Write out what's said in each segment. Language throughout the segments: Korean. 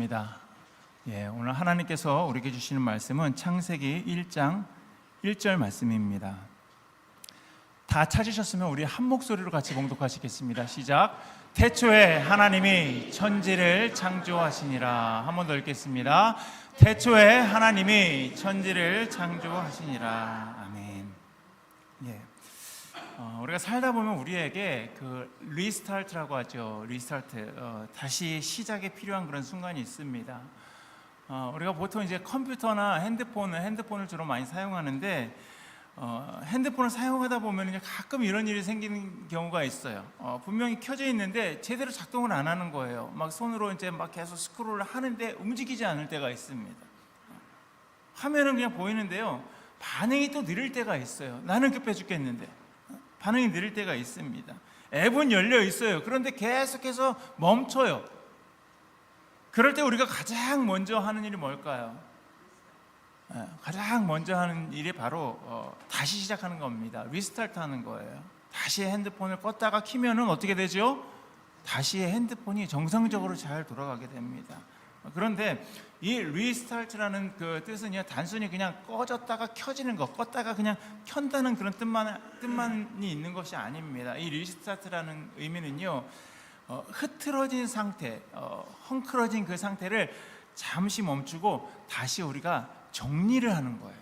오늘 하나님께서 우리에게 주시는 말씀은 창세기 1장 1절 말씀입니다. 다 찾으셨으면 우리 한 목소리로 같이 봉독하시겠습니다. 시작. 태초에 하나님이 천지를 창조하시니라. 한 번 더 읽겠습니다. 태초에 하나님이 천지를 창조하시니라. 아멘. 우리가 살다 보면 우리에게 그 리스타트라고 하죠. 리스타트, 다시 시작이 필요한 그런 순간이 있습니다. 우리가 보통 이제 컴퓨터나 핸드폰을 주로 많이 사용하는데, 핸드폰을 사용하다 보면 가끔 이런 일이 생기는 경우가 있어요. 분명히 켜져 있는데 제대로 작동을 안 하는 거예요. 막 손으로 이제 막 계속 스크롤을 하는데 움직이지 않을 때가 있습니다. 화면은 그냥 보이는데요, 반응이 또 느릴 때가 있어요. 나는 급해 죽겠는데 반응이 느릴 때가 있습니다. 앱은 열려 있어요. 그런데 계속해서 멈춰요. 그럴 때 우리가 가장 먼저 하는 일이 뭘까요? 가장 먼저 하는 일이 바로 다시 시작하는 겁니다. 리스타트 하는 거예요. 다시 핸드폰을 껐다가 키면은 어떻게 되죠? 다시 핸드폰이 정상적으로 잘 돌아가게 됩니다. 그런데 이 리스타트라는 그 뜻은요, 단순히 그냥 꺼졌다가 켜지는 것, 껐다가 그냥 켠다는 그런 뜻만이 있는 것이 아닙니다. 이 리스타트라는 의미는요, 흐트러진 상태, 헝클어진 그 상태를 잠시 멈추고 다시 우리가 정리를 하는 거예요.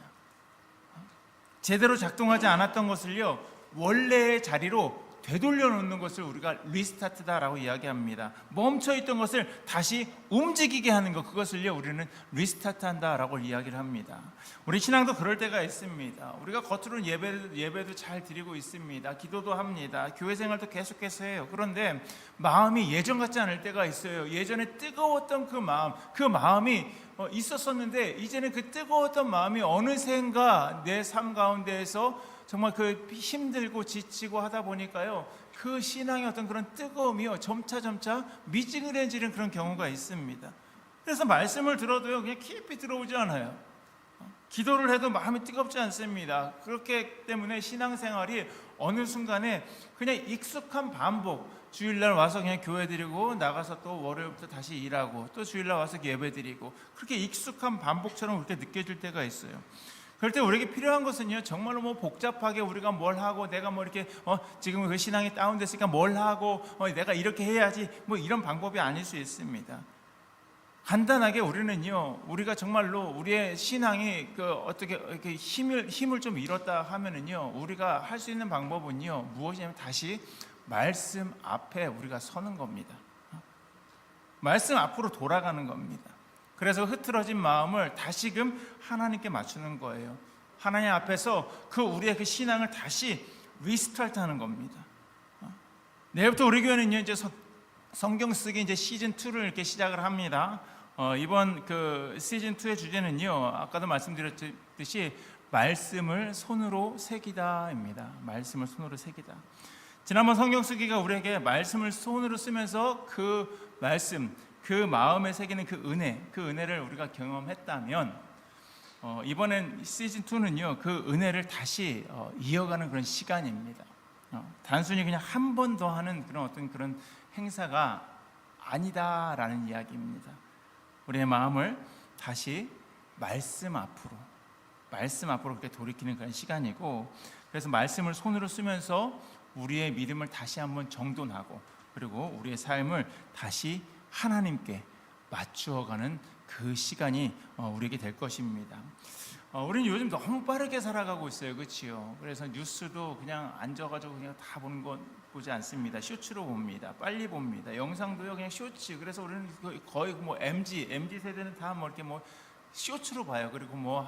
제대로 작동하지 않았던 것을요, 원래의 자리로 되돌려 놓는 것을 우리가 리스타트다라고 이야기합니다. 멈춰있던 것을 다시 움직이게 하는 것, 그것을요 우리는 리스타트한다라고 이야기를 합니다. 우리 신앙도 그럴 때가 있습니다. 우리가 겉으로는 예배도 잘 드리고 있습니다. 기도도 합니다. 교회 생활도 계속해서 해요. 그런데 마음이 예전 같지 않을 때가 있어요. 예전에 뜨거웠던 그 마음이 있었었는데, 이제는 그 뜨거웠던 마음이 어느샌가 내 삶 가운데에서 정말 그 힘들고 지치고 하다 보니까요, 그 신앙의 어떤 그런 뜨거움이요 점차 미지근해지는 그런 경우가 있습니다. 그래서 말씀을 들어도요 그냥 깊이 들어오지 않아요. 기도를 해도 마음이 뜨겁지 않습니다. 그렇기 때문에 신앙생활이 어느 순간에 그냥 익숙한 반복, 주일날 와서 그냥 교회 드리고 나가서 또 월요일부터 다시 일하고 또 주일날 와서 예배 드리고, 그렇게 익숙한 반복처럼 그렇게 느껴질 때가 있어요. 그럴 때 우리에게 필요한 것은요, 정말로 뭐 복잡하게 우리가 뭘 하고 내가 뭐 이렇게 지금 그 신앙이 다운됐으니까 뭘 하고 내가 이렇게 해야지 뭐 이런 방법이 아닐 수 있습니다. 간단하게 우리는요, 우리가 정말로 우리의 신앙이 어떻게 이렇게 힘을 좀 잃었다 하면은요, 우리가 할 수 있는 방법은요 무엇이냐면 다시 말씀 앞에 우리가 서는 겁니다. 말씀 앞으로 돌아가는 겁니다. 그래서 흐트러진 마음을 다시금 하나님께 맞추는 거예요. 하나님 앞에서 우리의 그 신앙을 다시 리스타트하는 겁니다. 내일부터 우리 교회는요 이제 성경 쓰기 이제 시즌 2를 이렇게 시작을 합니다. 이번 그 시즌 2의 주제는요, 아까도 말씀드렸듯이 말씀을 손으로 새기다입니다. 말씀을 손으로 새기다. 지난번 성경 쓰기가 우리에게 말씀을 손으로 쓰면서 그 말씀, 그 마음에 새기는 그 은혜를 우리가 경험했다면, 이번엔 시즌 2는요 그 은혜를 다시 이어가는 그런 시간입니다. 단순히 그냥 한 번 더 하는 그런 행사가 아니다라는 이야기입니다. 우리의 마음을 다시 말씀 앞으로 그렇게 돌이키는 그런 시간이고, 그래서 말씀을 손으로 쓰면서 우리의 믿음을 다시 한번 정돈하고, 그리고 우리의 삶을 다시 하나님께 맞추어가는 그 시간이 우리에게 될 것입니다. 우리는 요즘 너무 빠르게 살아가고 있어요, 그렇지요? 그래서 뉴스도 그냥 앉아가지고 그냥 다 보지 않습니다. 쇼츠로 봅니다. 빨리 봅니다. 영상도요 그냥 쇼츠. 그래서 우리는 거의 뭐 MZ 세대는 다 뭐 이렇게 뭐 쇼츠로 봐요. 그리고 뭐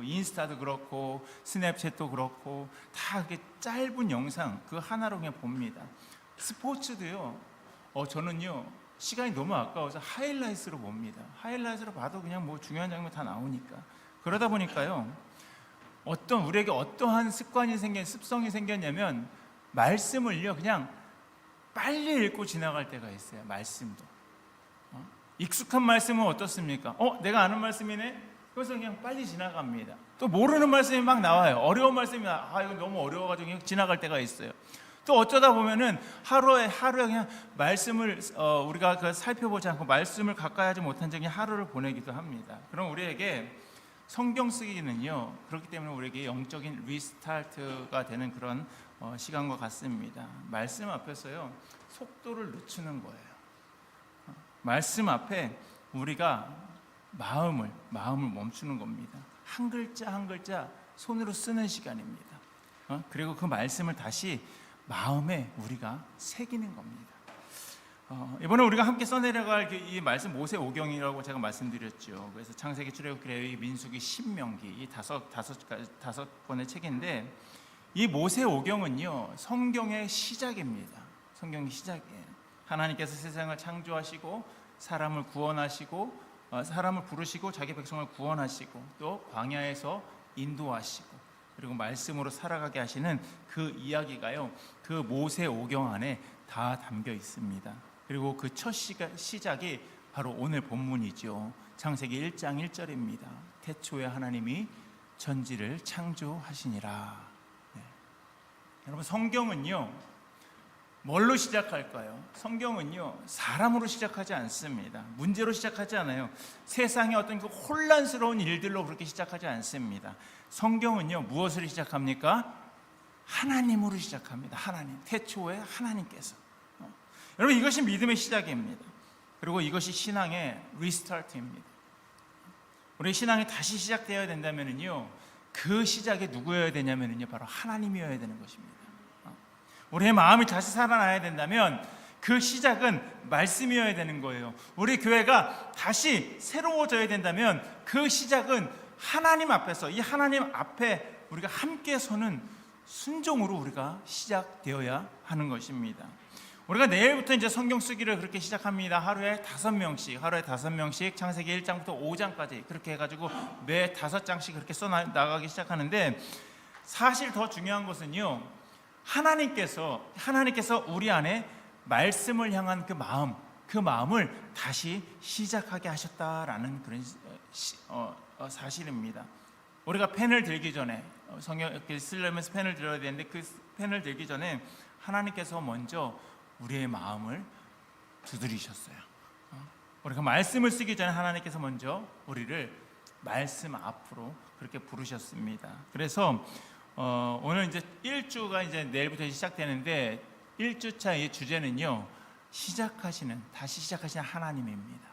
인스타도 그렇고 스냅챗도 그렇고 다 이렇게 짧은 영상 그 하나로 그냥 봅니다. 스포츠도요. 저는요 시간이 너무 아까워서 하이라이트로 봅니다. 하이라이트로 봐도 그냥 뭐 중요한 장면 다 나오니까. 그러다 보니까요, 우리에게 어떠한 습성이 생겼냐면, 말씀을요 그냥 빨리 읽고 지나갈 때가 있어요. 말씀도 익숙한 말씀은 어떻습니까? 내가 아는 말씀이네? 그래서 그냥 빨리 지나갑니다. 또 모르는 말씀이 막 나와요. 어려운 말씀이 이거 너무 어려워가지고 그냥 지나갈 때가 있어요. 또 어쩌다 보면은 하루에 그냥 말씀을 우리가 살펴보지 않고 말씀을 가까이 하지 못한 적이 하루를 보내기도 합니다. 그럼 우리에게 성경 쓰기는요, 그렇기 때문에 우리에게 영적인 리스타트가 되는 그런 시간과 같습니다. 말씀 앞에서요, 속도를 늦추는 거예요. 말씀 앞에 우리가 마음을 멈추는 겁니다. 한 글자 한 글자 손으로 쓰는 시간입니다. 그리고 그 말씀을 다시 마음에 우리가 새기는 겁니다. 이번에 우리가 함께 써내려갈 이 말씀 모세 오경이라고 제가 말씀드렸죠. 그래서 창세기, 출애굽기, 레위기, 민수기, 신명기 이 다섯 권의 책인데, 이 모세 오경은요, 성경의 시작입니다. 성경의 시작이에요. 하나님께서 세상을 창조하시고 사람을 구원하시고 사람을 부르시고 자기 백성을 구원하시고 또 광야에서 인도하시고 그리고 말씀으로 살아가게 하시는 그 이야기가요, 그 모세 오경 안에 다 담겨 있습니다. 그리고 그 첫 시작이 바로 오늘 본문이죠. 창세기 1장 1절입니다. 태초에 하나님이 천지를 창조하시니라. 네. 여러분, 성경은요, 뭘로 시작할까요? 성경은요, 사람으로 시작하지 않습니다. 문제로 시작하지 않아요. 세상의 어떤 그 혼란스러운 일들로 그렇게 시작하지 않습니다. 성경은요, 무엇으로 시작합니까? 하나님으로 시작합니다. 하나님, 태초에 하나님께서. 여러분, 이것이 믿음의 시작입니다. 그리고 이것이 신앙의 리스타트입니다. 우리 신앙이 다시 시작되어야 된다면요, 그 시작이 누구여야 되냐면요, 바로 하나님이어야 되는 것입니다. 우리의 마음이 다시 살아나야 된다면 그 시작은 말씀이어야 되는 거예요. 우리 교회가 다시 새로워져야 된다면 그 시작은 하나님 앞에서, 이 하나님 앞에 우리가 함께 서는 순종으로 우리가 시작되어야 하는 것입니다. 우리가 내일부터 이제 성경 쓰기를 그렇게 시작합니다. 하루에 5명씩 창세기 1장부터 5장까지 그렇게 해가지고 매 5장씩 그렇게 써나가기 시작하는데, 사실 더 중요한 것은요, 하나님께서 우리 안에 말씀을 향한 그 마음을 다시 시작하게 하셨다라는 그런 사실입니다. 우리가 펜을 들기 전에, 성경 쓰려면서 펜을 들어야 되는데, 그 펜을 들기 전에 하나님께서 먼저 우리의 마음을 두드리셨어요. 우리가 말씀을 쓰기 전에 하나님께서 먼저 우리를 말씀 앞으로 그렇게 부르셨습니다. 그래서 오늘 이제 1주가 이제 내일부터 시작되는데, 1주차의 주제는요, 다시 시작하시는 하나님입니다.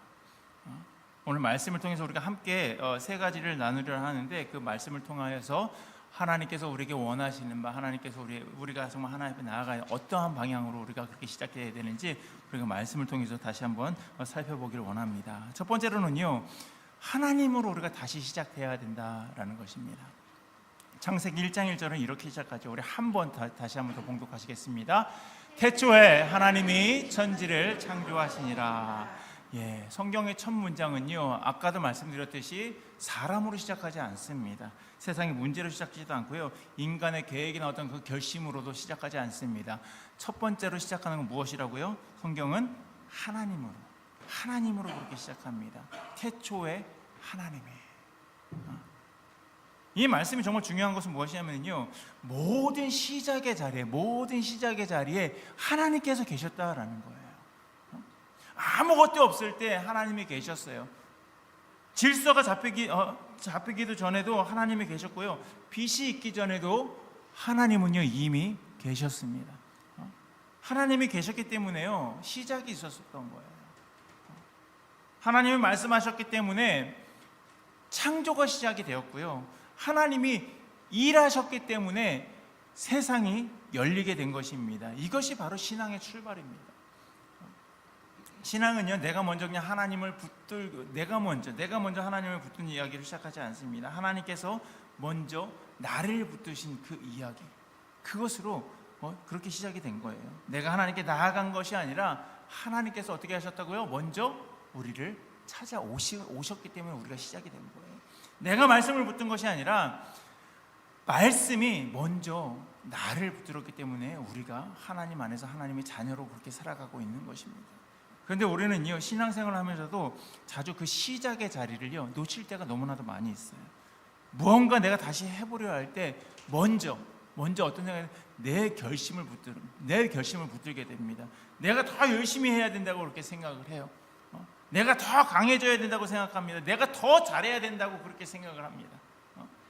오늘 말씀을 통해서 우리가 함께 세 가지를 나누려 하는데, 그 말씀을 통하여서 하나님께서 우리에게 원하시는 바, 하나님께서 우리가 정말 하나님 앞에 나아가야 어떠한 방향으로 우리가 그렇게 시작해야 되는지 우리가 말씀을 통해서 다시 한번 살펴보기를 원합니다. 첫 번째로는요, 하나님으로 우리가 다시 시작해야 된다라는 것입니다. 창세기 1장 1절은 이렇게 시작하죠. 우리 다시 한번 더 봉독하시겠습니다. 태초에 하나님이 천지를 창조하시니라. 예, 성경의 첫 문장은요, 아까도 말씀드렸듯이 사람으로 시작하지 않습니다. 세상의 문제로 시작하지도 않고요, 인간의 계획이나 어떤 그 결심으로도 시작하지 않습니다. 첫 번째로 시작하는 건 무엇이라고요? 성경은 하나님으로 그렇게 시작합니다. 태초에 하나님이. 이 말씀이 정말 중요한 것은 무엇이냐면요, 모든 시작의 자리에 하나님께서 계셨다라는 거예요. 아무것도 없을 때 하나님이 계셨어요. 질서가 잡히기도 전에도 하나님이 계셨고요, 빛이 있기 전에도 하나님은요 이미 계셨습니다. 하나님이 계셨기 때문에요, 시작이 있었던 거예요. 하나님이 말씀하셨기 때문에 창조가 시작이 되었고요, 하나님이 일하셨기 때문에 세상이 열리게 된 것입니다. 이것이 바로 신앙의 출발입니다. 신앙은요, 내가 먼저 그냥 하나님을 붙들고 내가 먼저 하나님을 붙든 이야기를 시작하지 않습니다. 하나님께서 먼저 나를 붙드신 그 이야기, 그것으로 그렇게 시작이 된 거예요. 내가 하나님께 나아간 것이 아니라 하나님께서 어떻게 하셨다고요? 먼저 우리를 찾아오셨기 때문에 우리가 시작이 된 거예요. 내가 말씀을 붙든 것이 아니라 말씀이 먼저 나를 붙들었기 때문에 우리가 하나님 안에서 하나님의 자녀로 그렇게 살아가고 있는 것입니다. 그런데 우리는요, 신앙생활을 하면서도 자주 그 시작의 자리를요 놓칠 때가 너무나도 많이 있어요. 무언가 내가 다시 해보려 할 때 먼저 먼저 어떤 생각이 내 결심을 붙들게 됩니다. 내가 더 열심히 해야 된다고 그렇게 생각을 해요. 내가 더 강해져야 된다고 생각합니다. 내가 더 잘해야 된다고 그렇게 생각을 합니다.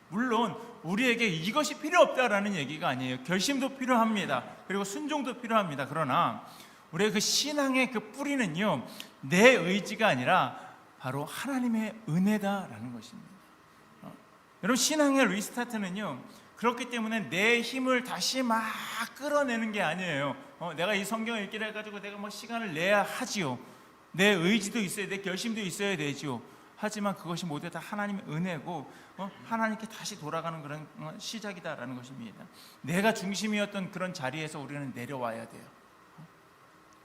물론 우리에게 이것이 필요 없다라는 얘기가 아니에요. 결심도 필요합니다. 그리고 순종도 필요합니다. 그러나 우리의 그 신앙의 그 뿌리는요, 내 의지가 아니라 바로 하나님의 은혜다라는 것입니다. 여러분, 신앙의 리스타트는요, 그렇기 때문에 내 힘을 다시 막 끌어내는 게 아니에요. 내가 이 성경을 읽기를 해가지고 내가 뭐 시간을 내야 하지요. 내 의지도 있어야 돼, 결심도 있어야 되지요. 하지만 그것이 모두 다 하나님의 은혜고 하나님께 다시 돌아가는 그런 시작이다라는 것입니다. 내가 중심이었던 그런 자리에서 우리는 내려와야 돼요.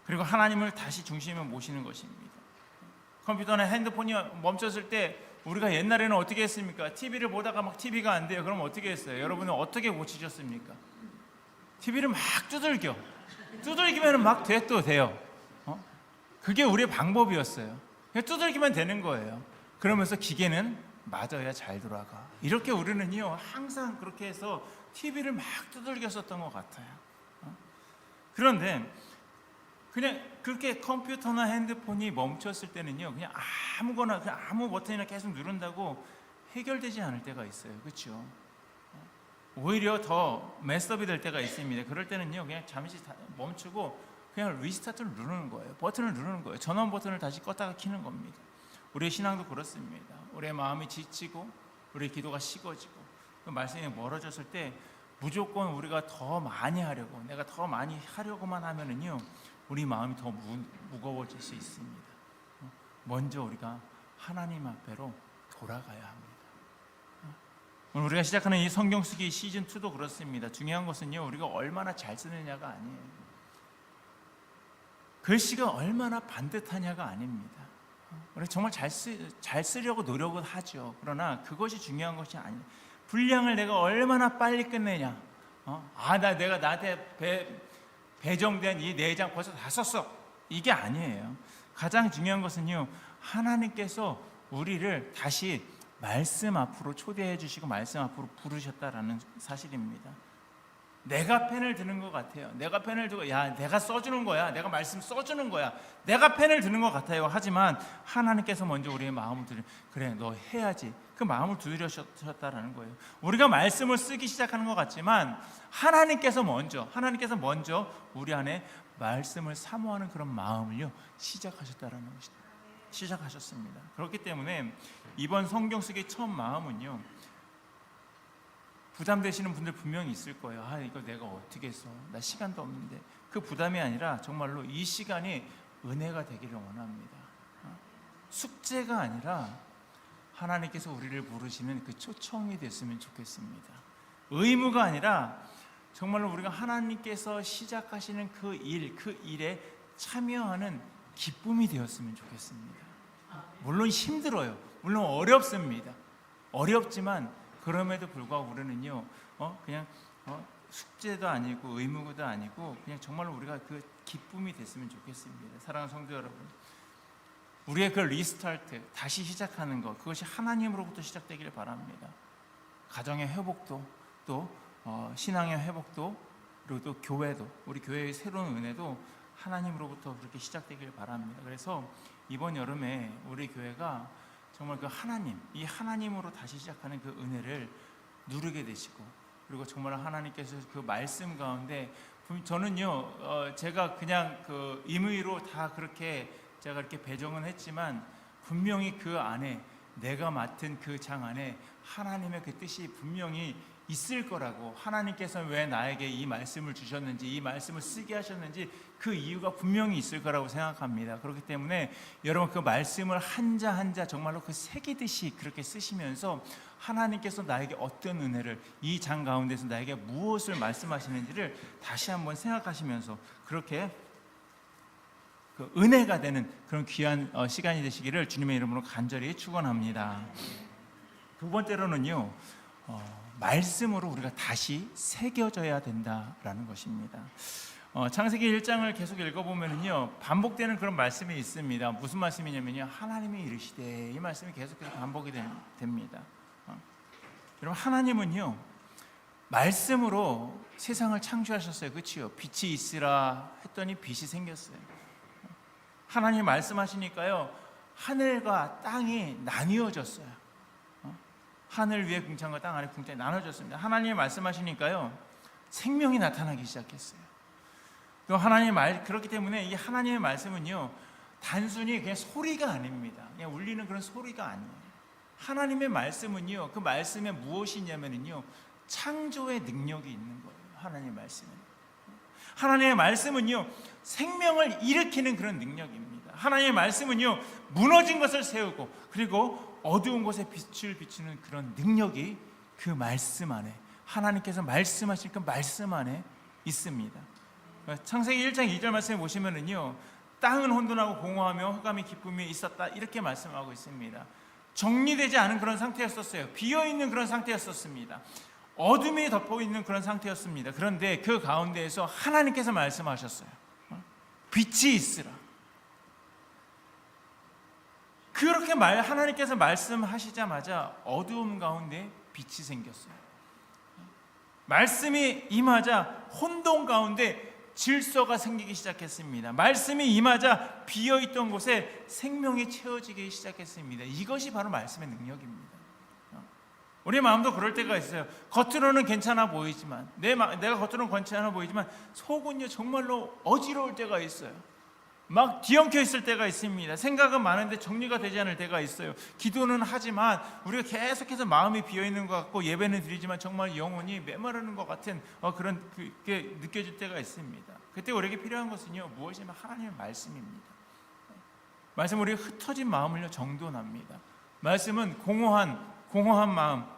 그리고 하나님을 다시 중심에 모시는 것입니다. 컴퓨터나 핸드폰이 멈췄을 때 우리가 옛날에는 어떻게 했습니까? TV를 보다가 막 TV가 안 돼요. 그럼 어떻게 했어요? 여러분은 어떻게 고치셨습니까? TV를 막 두들기면 막 또 돼요. 그게 우리의 방법이었어요. 그냥 두들기면 되는 거예요. 그러면서 기계는 맞아야 잘 돌아가. 이렇게 우리는요, 항상 그렇게 해서 TV를 막 두들겼었던 것 같아요. 그런데 그냥 그렇게 컴퓨터나 핸드폰이 멈췄을 때는요, 그냥 아무거나 그냥 아무 버튼이나 계속 누른다고 해결되지 않을 때가 있어요. 그렇죠? 오히려 더 메스업이 될 때가 있습니다. 그럴 때는요, 그냥 잠시 멈추고 그냥 리스타트를 누르는 거예요. 버튼을 누르는 거예요. 전원 버튼을 다시 껐다가 켜는 겁니다. 우리의 신앙도 그렇습니다. 우리의 마음이 지치고 우리의 기도가 식어지고 그 말씀이 멀어졌을 때 무조건 우리가 더 많이 하려고, 내가 더 많이 하려고만 하면은요, 우리 마음이 더 무거워질 수 있습니다. 먼저 우리가 하나님 앞에로 돌아가야 합니다. 오늘 우리가 시작하는 이 성경 쓰기 시즌 2도 그렇습니다. 중요한 것은요, 우리가 얼마나 잘 쓰느냐가 아니에요. 글씨가 얼마나 반듯하냐가 아닙니다. 우리 정말 잘 쓰려고 노력은 하죠. 그러나 그것이 중요한 것이 아니에요. 분량을 내가 얼마나 빨리 끝내냐. 내가 나한테 배정된 이 4장 벌써 다 썼어. 이게 아니에요. 가장 중요한 것은요, 하나님께서 우리를 다시 말씀 앞으로 초대해 주시고 말씀 앞으로 부르셨다라는 사실입니다. 내가 펜을 드는 것 같아요. 내가 펜을 들고 내가 써주는 거야. 내가 말씀 써주는 거야. 내가 펜을 드는 것 같아요. 하지만 하나님께서 먼저 우리의 마음을 그래, 너 해야지. 그 마음을 두드려셨다라는 거예요. 우리가 말씀을 쓰기 시작하는 것 같지만 하나님께서 먼저 우리 안에 말씀을 사모하는 그런 마음을요, 시작하셨다라는 것입니다. 시작하셨습니다. 그렇기 때문에 이번 성경 쓰기 첫 마음은요, 부담되시는 분들 분명히 있을 거예요. 이거 내가 어떻게 써? 나 시간도 없는데. 그 부담이 아니라 정말로 이 시간이 은혜가 되기를 원합니다. 숙제가 아니라 하나님께서 우리를 부르시는 그 초청이 됐으면 좋겠습니다. 의무가 아니라 정말로 우리가 하나님께서 시작하시는 그 일에 참여하는 기쁨이 되었으면 좋겠습니다. 물론 힘들어요. 물론 어렵습니다. 어렵지만 그럼에도 불구하고 우리는요, 그냥 숙제도 아니고 의무도 아니고 그냥 정말로 우리가 그 기쁨이 됐으면 좋겠습니다. 사랑하는 성도 여러분, 우리의 그 리스타트, 다시 시작하는 것, 그것이 하나님으로부터 시작되기를 바랍니다. 가정의 회복도, 또 신앙의 회복도, 그리고 또 교회도, 우리 교회의 새로운 은혜도 하나님으로부터 그렇게 시작되기를 바랍니다. 그래서 이번 여름에 우리 교회가 정말 그 이 하나님으로 다시 시작하는 그 은혜를 누리게 되시고, 그리고 정말 하나님께서 그 말씀 가운데 저는요, 제가 그냥 그 임의로 다 그렇게 제가 이렇게 배정은 했지만 분명히 그 안에 내가 맡은 그 장 안에 하나님의 그 뜻이 분명히 있을 거라고, 하나님께서 왜 나에게 이 말씀을 주셨는지, 이 말씀을 쓰게 하셨는지 그 이유가 분명히 있을 거라고 생각합니다. 그렇기 때문에 여러분, 그 말씀을 한자 한자 정말로 그 새기듯이 그렇게 쓰시면서 하나님께서 나에게 어떤 은혜를, 이 장 가운데서 나에게 무엇을 말씀하시는지를 다시 한번 생각하시면서 그렇게 그 은혜가 되는 그런 귀한 시간이 되시기를 주님의 이름으로 간절히 축원합니다. 두 번째로는요, 말씀으로 우리가 다시 새겨져야 된다라는 것입니다. 창세기 1장을 계속 읽어보면요, 반복되는 그런 말씀이 있습니다. 무슨 말씀이냐면요, 하나님이 이르시되, 이 말씀이 계속해서 반복이 됩니다. 여러분, 하나님은요, 말씀으로 세상을 창조하셨어요. 그렇죠? 빛이 있으라 했더니 빛이 생겼어요. 하나님 말씀하시니까요, 하늘과 땅이 나뉘어졌어요. 하늘 위에 궁창과 땅 아래 궁창이 나눠졌습니다. 하나님이 말씀하시니까요, 생명이 나타나기 시작했어요. 그렇기 때문에 이 하나님의 말씀은요, 단순히 그냥 소리가 아닙니다. 그냥 울리는 그런 소리가 아니에요. 하나님의 말씀은요, 그 말씀에 무엇이 있냐면요, 창조의 능력이 있는 거예요. 하나님의 말씀은. 하나님의 말씀은요, 생명을 일으키는 그런 능력입니다. 하나님의 말씀은요, 무너진 것을 세우고, 그리고 어두운 곳에 빛을 비추는 그런 능력이 그 말씀 안에, 하나님께서 말씀하실 그 말씀 안에 있습니다. 창세기 1장 2절 말씀에 보시면은요, 땅은 혼돈하고 공허하며 흑암이 기쁨이 있었다, 이렇게 말씀하고 있습니다. 정리되지 않은 그런 상태였었어요. 비어있는 그런 상태였었습니다. 어둠이 덮어있는 그런 상태였습니다. 그런데 그 가운데에서 하나님께서 말씀하셨어요. 빛이 있으라. 그렇게 하나님께서 말씀하시자마자 어두움 가운데 빛이 생겼어요. 말씀이 임하자 혼돈 가운데 질서가 생기기 시작했습니다. 말씀이 임하자 비어있던 곳에 생명이 채워지기 시작했습니다. 이것이 바로 말씀의 능력입니다. 우리 마음도 그럴 때가 있어요. 겉으로는 괜찮아 보이지만, 내가 겉으로는 괜찮아 보이지만 속은요, 정말로 어지러울 때가 있어요. 막 뒤엉켜 있을 때가 있습니다. 생각은 많은데 정리가 되지 않을 때가 있어요. 기도는 하지만 우리가 계속해서 마음이 비어있는 것 같고, 예배는 드리지만 정말 영혼이 메마르는 것 같은 그런 게 느껴질 때가 있습니다. 그때 우리에게 필요한 것은요, 무엇이냐면 하나님의 말씀입니다. 말씀은 우리가 흩어진 마음을 정돈합니다. 말씀은 공허한 마음을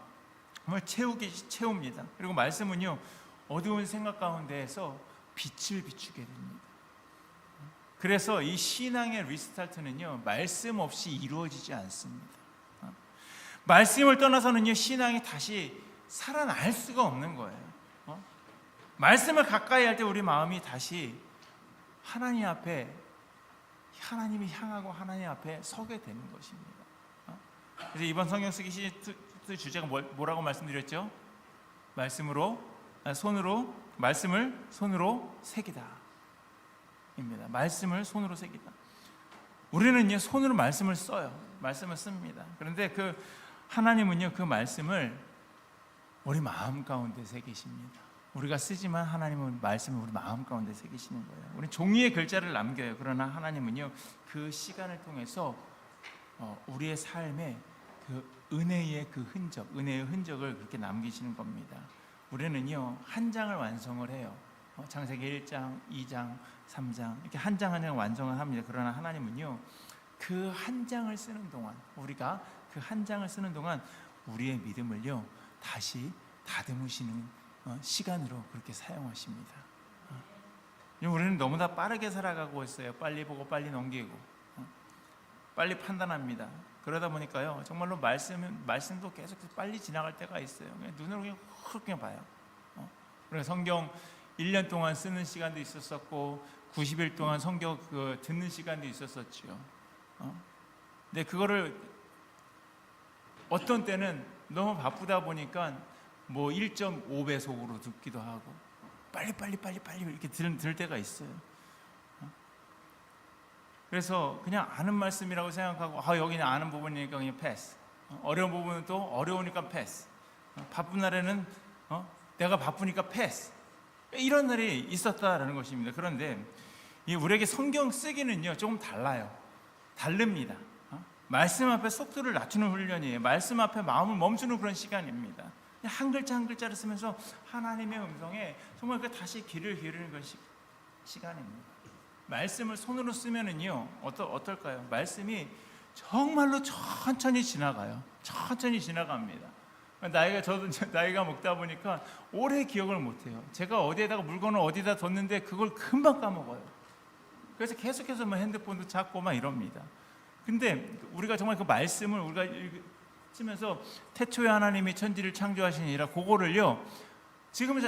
채웁니다. 그리고 말씀은요, 어두운 생각 가운데에서 빛을 비추게 됩니다. 그래서 이 신앙의 리스타트는요, 말씀 없이 이루어지지 않습니다. 말씀을 떠나서는요, 신앙이 다시 살아날 수가 없는 거예요. 말씀을 가까이 할 때 우리 마음이 다시 하나님 앞에, 하나님이 향하고 하나님 앞에 서게 되는 것입니다. 그래서 이번 성경 쓰기 시리즈 주제가 뭐라고 말씀드렸죠? 말씀을 손으로 새기다 입니다. 말씀을 손으로 새기다. 우리는요, 손으로 말씀을 써요. 말씀을 씁니다. 그런데 하나님은요, 그 말씀을 우리 마음 가운데 새기십니다. 우리가 쓰지만 하나님은 말씀을 우리 마음 가운데 새기시는 거예요. 우리 종이에 글자를 남겨요. 그러나 하나님은요, 그 시간을 통해서 우리의 삶에 그 은혜의 흔적을 그렇게 남기시는 겁니다. 우리는요, 한 장을 완성을 해요. 창세기 1장, 2장, 3장 이렇게 한 장 한 장 완성을 합니다. 그러나 하나님은요, 그 한 장을 쓰는 동안, 우리가 그 한 장을 쓰는 동안 우리의 믿음을요, 다시 다듬으시는 시간으로 그렇게 사용하십니다. 우리는 너무나 빠르게 살아가고 있어요. 빨리 보고 빨리 넘기고 빨리 판단합니다. 그러다 보니까요, 정말로 말씀도 계속 빨리 지나갈 때가 있어요. 그냥 눈으로 그냥 봐요. 그래서 성경 1년 동안 쓰는 시간도 있었었고 90일 동안 성경 듣는 시간도 있었었죠. 근데 그거를 어떤 때는 너무 바쁘다 보니까 1.5배속으로 듣기도 하고 빨리 이렇게 들을 때가 있어요. 그래서 그냥 아는 말씀이라고 생각하고 여기는 아는 부분이니까 그냥 패스. 어려운 부분은 또 어려우니까 패스. 바쁜 날에는 내가 바쁘니까 패스. 이런 날이 있었다라는 것입니다. 그런데 우리에게 성경 쓰기는요, 조금 다릅니다. 말씀 앞에 속도를 낮추는 훈련이에요. 말씀 앞에 마음을 멈추는 그런 시간입니다. 한 글자 한 글자를 쓰면서 하나님의 음성에 정말 다시 귀를 기울이는 그런 시간입니다. 말씀을 손으로 쓰면은요, 어떨까요? 말씀이 정말로 천천히 지나가요. 천천히 지나갑니다. 저도 나이가 먹다 보니까 오래 기억을 못해요. 제가 어디에다가 물건을 어디다 뒀는데 그걸 금방 까먹어요. 그래서 계속해서 핸드폰도 찾고 이럽니다. 근데 우리가 정말 그 말씀을 우리가 읽으면서 태초에 하나님이 천지를 창조하시니라, 그거를요, 지금은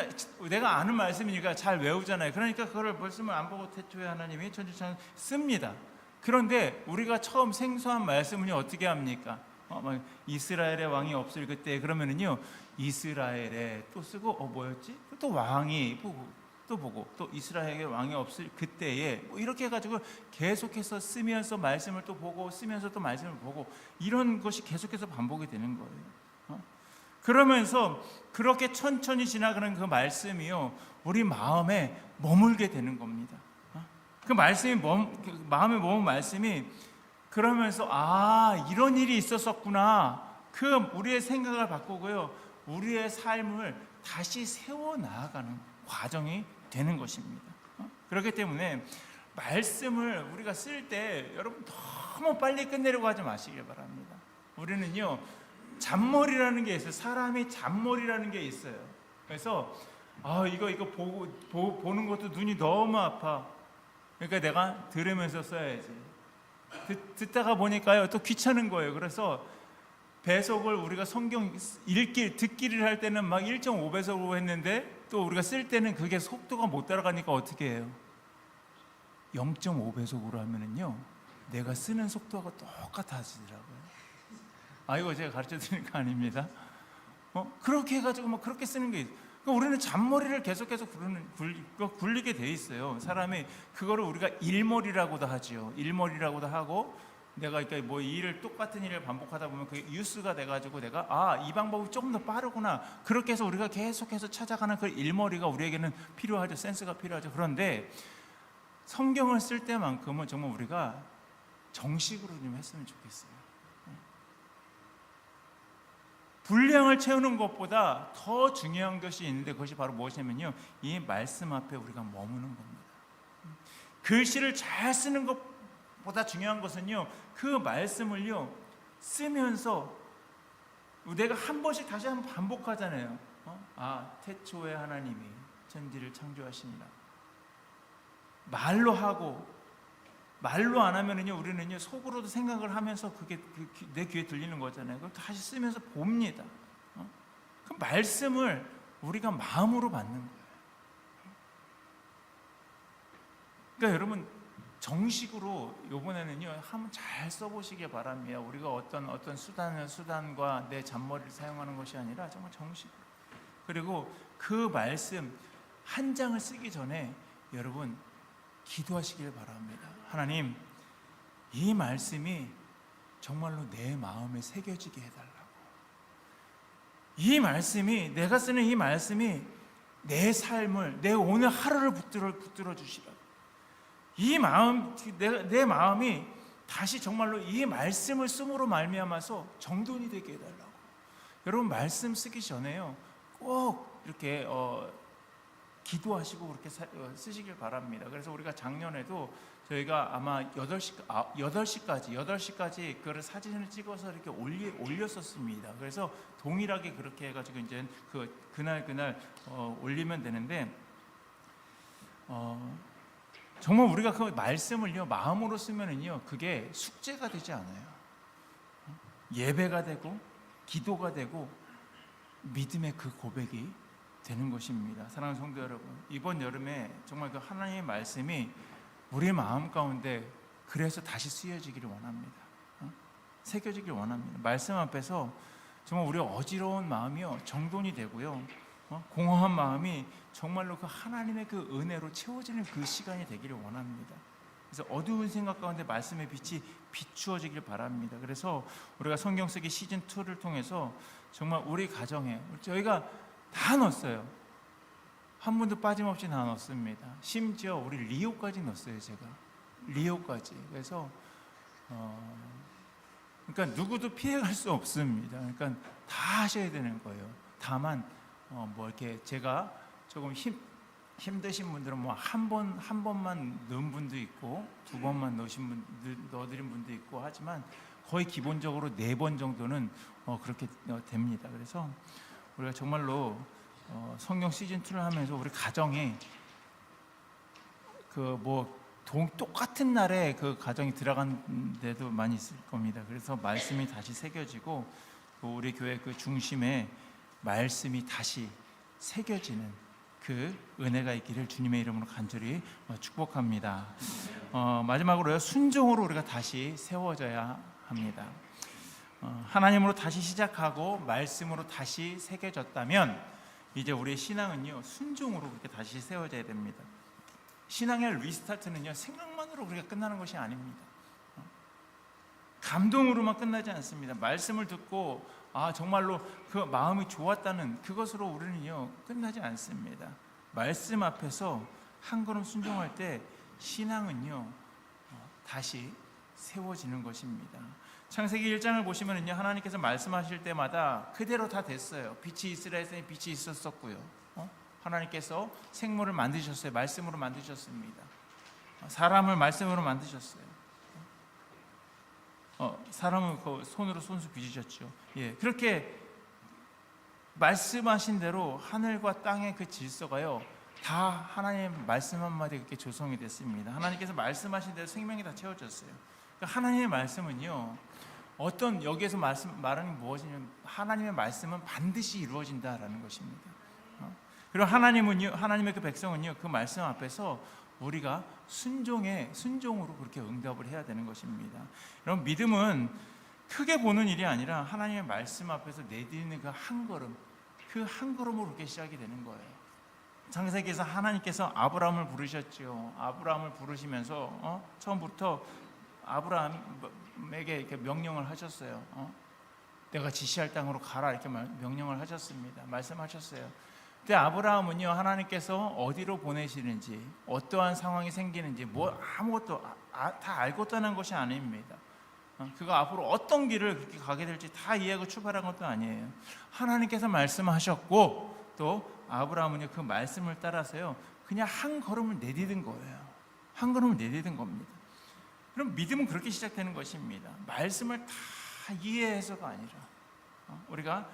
내가 아는 말씀이니까 잘 외우잖아요. 그러니까 그거를 말씀을 안 보고 태초에 하나님이 천지를 씁니다. 그런데 우리가 처음 생소한 말씀은요, 어떻게 합니까? 막 이스라엘의 왕이 없을 그때 그러면은요 이스라엘에 또 쓰고 뭐였지? 또 왕이 보고 또 이스라엘의 왕이 없을 그때에 뭐 이렇게 해가지고 계속해서 쓰면서 말씀을 또 보고 쓰면서 또 말씀을 보고 이런 것이 계속해서 반복이 되는 거예요. 그러면서 그렇게 천천히 지나가는 그 말씀이요 우리 마음에 머물게 되는 겁니다. 그 말씀이 마음에 머문 말씀이 그러면서 이런 일이 있었었구나. 그 우리의 생각을 바꾸고요 우리의 삶을 다시 세워 나아가는 과정이 되는 것입니다. 그렇기 때문에 말씀을 우리가 쓸 때 여러분 너무 빨리 끝내려고 하지 마시길 바랍니다. 우리는요 잔머리라는 게 있어요. 사람이 잔머리라는 게 있어요. 그래서 이거 보는 것도 눈이 너무 아파. 그러니까 내가 들으면서 써야지. 듣다가 보니까요 또 귀찮은 거예요. 그래서 배속을 우리가 성경 듣기를 할 때는 막 1.5배속으로 했는데 또 우리가 쓸 때는 그게 속도가 못 따라가니까 어떻게 해요? 0.5배속으로 하면은요 내가 쓰는 속도가 똑같아지더라고요. 이거 제가 가르쳐 드리는 거 아닙니다. 그렇게 해가지고 막 그렇게 쓰는 게 있어요. 그러니까 우리는 잔머리를 계속해서 굴리게 돼 있어요. 사람이 그거를 우리가 일머리라고도 하지요. 일머리라고도 하고 내가 그러니까 뭐 똑같은 일을 반복하다 보면 그게 뉴스가 돼가지고 내가 이 방법이 조금 더 빠르구나. 그렇게 해서 우리가 계속해서 찾아가는 그 일머리가 우리에게는 필요하죠. 센스가 필요하죠. 그런데 성경을 쓸 때만큼은 정말 우리가 정식으로 좀 했으면 좋겠어요. 분량을 채우는 것보다 더 중요한 것이 있는데 그것이 바로 무엇이냐면요 이 말씀 앞에 우리가 머무는 겁니다. 글씨를 잘 쓰는 것보다 중요한 것은요 그 말씀을요 쓰면서 내가 한 번씩 다시 한번 반복하잖아요. 태초에 하나님이 천지를 창조하시니라. 말로 하고 말로 안 하면은요 우리는요 속으로도 생각을 하면서 그게 내 귀에 들리는 거잖아요. 그걸 다시 쓰면서 봅니다. 그 말씀을 우리가 마음으로 받는 거예요. 그러니까 여러분 정식으로 이번에는요 한번 잘 써보시기 바랍니다. 우리가 어떤 수단과 내 잔머리를 사용하는 것이 아니라 정말 정식으로. 그리고 그 말씀 한 장을 쓰기 전에 여러분 기도하시길 바랍니다. 하나님, 이 말씀이 정말로 내 마음에 새겨지게 해달라고. 이 말씀이 내가 쓰는 이 말씀이 내 삶을 내 오늘 하루를 붙들어 주시라고. 이 마음 내 마음이 다시 정말로 이 말씀을 쓰므로 말미암아서 정돈이 되게 해달라고. 여러분 말씀 쓰기 전에요 꼭 이렇게 기도하시고 그렇게 쓰시길 바랍니다. 그래서 우리가 작년에도 저희가 아마 8시까지 그거를 사진을 찍어서 이렇게 올렸었습니다. 그래서 동일하게 그렇게 해가지고 이제 그날 올리면 되는데 정말 우리가 그 말씀을요 마음으로 쓰면은요 그게 숙제가 되지 않아요. 예배가 되고 기도가 되고 믿음의 그 고백이 되는 것입니다. 사랑하는 성도 여러분, 이번 여름에 정말 그 하나님의 말씀이 우리의 마음 가운데 그래서 다시 쓰여지기를 원합니다. 새겨지기를 원합니다. 말씀 앞에서 정말 우리의 어지러운 마음이요 정돈이 되고요 공허한 마음이 정말로 그 하나님의 그 은혜로 채워지는 그 시간이 되기를 원합니다. 그래서 어두운 생각 가운데 말씀의 빛이 비추어지길 바랍니다. 그래서 우리가 성경 쓰기 시즌 2를 통해서 정말 우리 가정에 저희가 다 넣었어요. 한 분도 빠짐없이 다 넣었습니다. 심지어 우리 리오까지 넣었어요. 제가 리오까지. 그래서 그러니까 누구도 피해갈 수 없습니다. 그러니까 다 하셔야 되는 거예요. 다만 뭐 이렇게 제가 조금 힘드신 분들은 뭐 한 번만 넣은 분도 있고 2번만 넣어드린 분도 있고 하지만 거의 기본적으로 4번 정도는 그렇게 됩니다. 그래서 우리가 정말로 성경 시즌 2를 하면서 우리 가정이 똑같은 날에 그 가정이 들어간 데도 많이 있을 겁니다. 그래서 말씀이 다시 새겨지고 우리 교회 그 중심에 말씀이 다시 새겨지는 그 은혜가 있기를 주님의 이름으로 간절히 축복합니다. 마지막으로요 순종으로 우리가 다시 세워져야 합니다. 하나님으로 다시 시작하고 말씀으로 다시 새겨졌다면 이제 우리의 신앙은요 순종으로 그렇게 다시 세워져야 됩니다. 신앙의 리스타트는요 생각만으로 우리가 끝나는 것이 아닙니다. 감동으로만 끝나지 않습니다. 말씀을 듣고 정말로 그 마음이 좋았다는 그것으로 우리는요 끝나지 않습니다. 말씀 앞에서 한 걸음 순종할 때 신앙은요 다시 세워지는 것입니다. 창세기 1장을 보시면은요 하나님께서 말씀하실 때마다 그대로 다 됐어요. 빛이 있으라 했으니 빛이 있었었고요. 하나님께서 생물을 만드셨어요. 말씀으로 만드셨습니다. 사람을 말씀으로 만드셨어요. 사람은 그 손으로 손수 빚으셨죠. 그렇게 말씀하신 대로 하늘과 땅의 그 질서가요 다 하나님의 말씀 한마디에 그렇게 조성이 됐습니다. 하나님께서 말씀하신 대로 생명이 다 채워졌어요. 그러니까 하나님의 말씀은요 여기에서 말하는 무엇이냐면 하나님의 말씀은 반드시 이루어진다라는 것입니다. 그리고 하나님의 그 백성은요 그 말씀 앞에서 우리가 순종으로 그렇게 응답을 해야 되는 것입니다. 여러분 믿음은 크게 보는 일이 아니라 하나님의 말씀 앞에서 내딛는 그 한 걸음으로 그렇게 시작이 되는 거예요. 창세기에서 하나님께서 아브라함을 부르셨죠. 아브라함을 부르시면서 처음부터 아브라함에게 이렇게 명령을 하셨어요. 내가 지시할 땅으로 가라 이렇게 명령을 하셨습니다. 말씀하셨어요. 근데 아브라함은요 하나님께서 어디로 보내시는지 어떠한 상황이 생기는지 아무것도 다 알고 떠난 것이 아닙니다. 그가 앞으로 어떤 길을 그렇게 가게 될지 다 이해하고 출발한 것도 아니에요. 하나님께서 말씀하셨고 또 아브라함은요 그 말씀을 따라서요 그냥 한 걸음을 내딛은 거예요. 한 걸음을 내딛은 겁니다. 그럼 믿음은 그렇게 시작되는 것입니다. 말씀을 다 이해해서가 아니라 우리가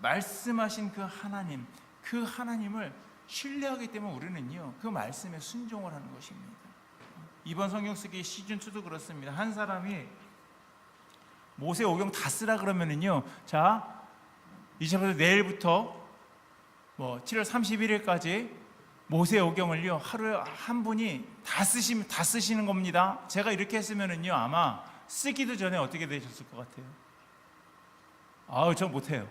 말씀하신 그 하나님을 신뢰하기 때문에 우리는요 그 말씀에 순종을 하는 것입니다. 이번 성경 쓰기 시즌2도 그렇습니다. 한 사람이 모세오경 다 쓰라 그러면은요 자 이제부터 내일부터 7월 31일까지 모세오경을요 하루에 한 분이 다 쓰시는 겁니다. 제가 이렇게 했으면은요 아마 쓰기도 전에 어떻게 되셨을 것 같아요? 저 못해요.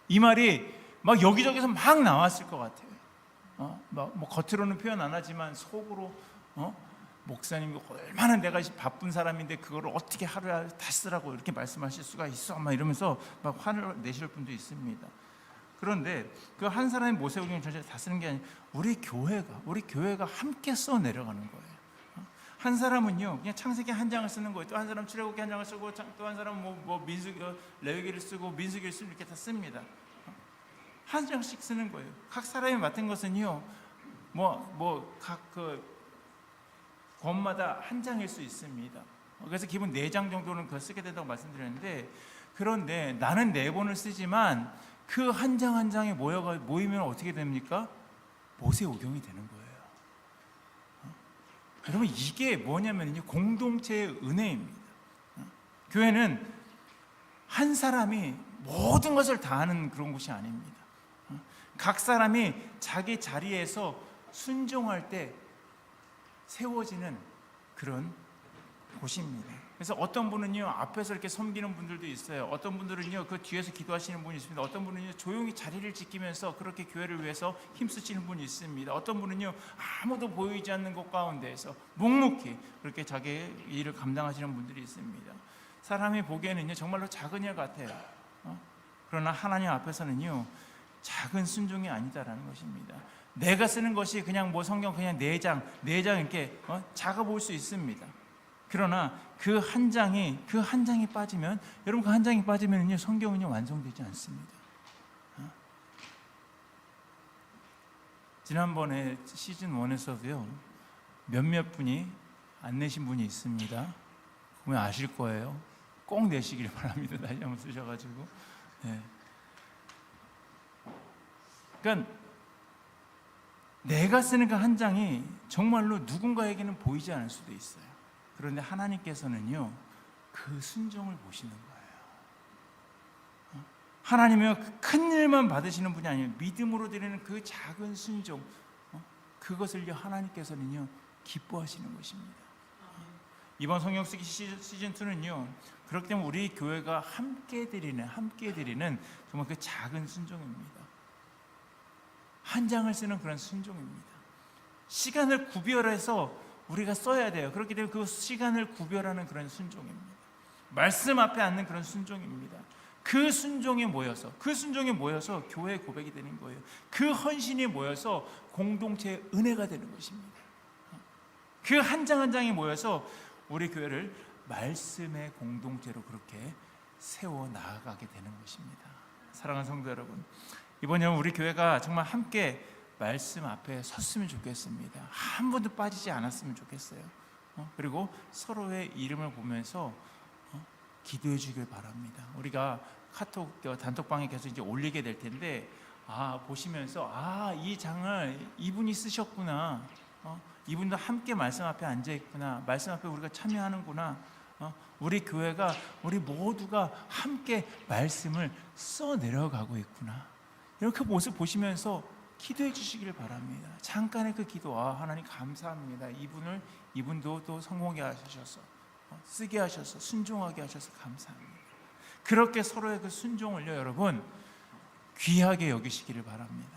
이 말이 막 여기저기서 막 나왔을 것 같아요. 겉으로는 표현 안 하지만 속으로 목사님이 얼마나 내가 바쁜 사람인데 그거를 어떻게 하루에 다 쓰라고 이렇게 말씀하실 수가 있어? 막 이러면서 막 화를 내실 분도 있습니다. 그런데 그 한 사람이 모세오경 전체를 다 쓰는 게 아니라 우리 교회가 함께 써 내려가는 거예요. 한 사람은요 그냥 창세기 한 장을 쓰는 거예요. 또 한 사람 출애굽기 한 장을 쓰고 또 한 사람은 레위기를 쓰고 민수기를 쓰고 이렇게 다 씁니다. 한 장씩 쓰는 거예요. 각 사람이 맡은 것은요 각 그 권마다 한 장일 수 있습니다. 그래서 기본 4장 정도는 쓰게 된다고 말씀드렸는데 그런데 나는 4번을 쓰지만 그 한 장 한 장이 모이면 어떻게 됩니까? 모세오경이 되는 거예요. 여러분 이게 뭐냐면요 공동체의 은혜입니다. 교회는 한 사람이 모든 것을 다 하는 그런 곳이 아닙니다. 각 사람이 자기 자리에서 순종할 때 세워지는 그런 곳입니다. 그래서 어떤 분은요 앞에서 이렇게 섬기는 분들도 있어요. 어떤 분들은요 그 뒤에서 기도하시는 분이 있습니다. 어떤 분은요 조용히 자리를 지키면서 그렇게 교회를 위해서 힘쓰시는 분이 있습니다. 어떤 분은요 아무도 보이지 않는 곳 가운데에서 묵묵히 그렇게 자기의 일을 감당하시는 분들이 있습니다. 사람이 보기에는요 정말로 작은 일 같아요. 그러나 하나님 앞에서는요 작은 순종이 아니다라는 것입니다. 내가 쓰는 것이 그냥 성경 그냥 4장 이렇게 작아 보일 수 있습니다. 그러나 그 한 장이 빠지면 여러분 그 한 장이 빠지면요 성경은요 완성되지 않습니다. 지난번에 시즌 1에서도요 몇몇 분이 안 내신 분이 있습니다. 그러면 아실 거예요. 꼭 내시길 바랍니다. 다시 한번 쓰셔가지고. 그러니까 내가 쓰는 그 한 장이 정말로 누군가에게는 보이지 않을 수도 있어요. 그런데 하나님께서는요 그 순종을 보시는 거예요. 하나님이요 큰 일만 받으시는 분이 아니에요. 믿음으로 드리는 그 작은 순종, 그것을요 하나님께서는요 기뻐하시는 것입니다. 이번 성경 쓰기 시즌2는요 그렇기 때문에 우리 교회가 함께 드리는 정말 그 작은 순종입니다. 한 장을 쓰는 그런 순종입니다. 시간을 구별해서 우리가 써야 돼요. 그렇기 때문에 그 시간을 구별하는 그런 순종입니다. 말씀 앞에 앉는 그런 순종입니다. 그 순종이 모여서 교회의 고백이 되는 거예요. 그 헌신이 모여서 공동체의 은혜가 되는 것입니다. 그 한 장 한 장이 모여서 우리 교회를 말씀의 공동체로 그렇게 세워 나아가게 되는 것입니다. 사랑하는 성도 여러분, 이번 여름 우리 교회가 정말 함께 말씀 앞에 섰으면 좋겠습니다. 한 번도 빠지지 않았으면 좋겠어요. 그리고 서로의 이름을 보면서 기도해 주길 바랍니다. 우리가 카톡 단톡방에 계속 이제 올리게 될 텐데, 보시면서 이 장을 이분이 쓰셨구나, 이분도 함께 말씀 앞에 앉아 있구나, 말씀 앞에 우리가 참여하는구나, 우리 교회가 우리 모두가 함께 말씀을 써 내려가고 있구나, 이렇게 모습 보시면서 기도해 주시길 바랍니다. 잠깐의 그 기도, 하나님 감사합니다. 이분도 또 성공하게 하셔서, 쓰게 하셔서, 순종하게 하셔서 감사합니다. 그렇게 서로의 그 순종을요, 여러분 귀하게 여기시기를 바랍니다.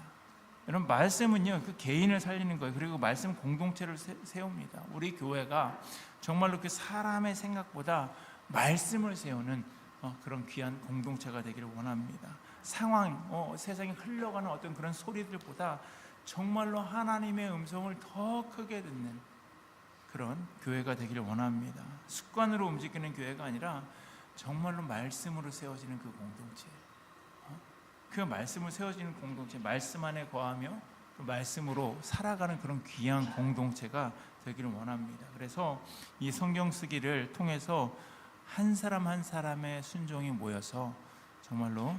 여러분, 말씀은요 그 개인을 살리는 거예요. 그리고 말씀 공동체를 세웁니다. 우리 교회가 정말로 그 사람의 생각보다 말씀을 세우는 그런 귀한 공동체가 되기를 원합니다. 상황, 세상에 흘러가는 어떤 그런 소리들보다 정말로 하나님의 음성을 더 크게 듣는 그런 교회가 되기를 원합니다. 습관으로 움직이는 교회가 아니라 정말로 말씀으로 세워지는 그 공동체, 그 말씀으로 세워지는 공동체, 말씀 안에 거하며 그 말씀으로 살아가는 그런 귀한 공동체가 되기를 원합니다. 그래서 이 성경 쓰기를 통해서 한 사람 한 사람의 순종이 모여서 정말로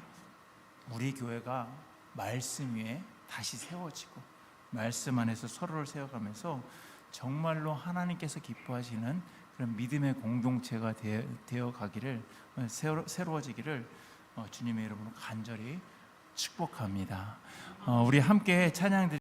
우리 교회가 말씀 위에 다시 세워지고 말씀 안에서 서로를 세워가면서 정말로 하나님께서 기뻐하시는 그런 믿음의 공동체가 되어 가기를, 새로워지기를 주님의 이름으로 간절히 축복합니다. 우리 함께 찬양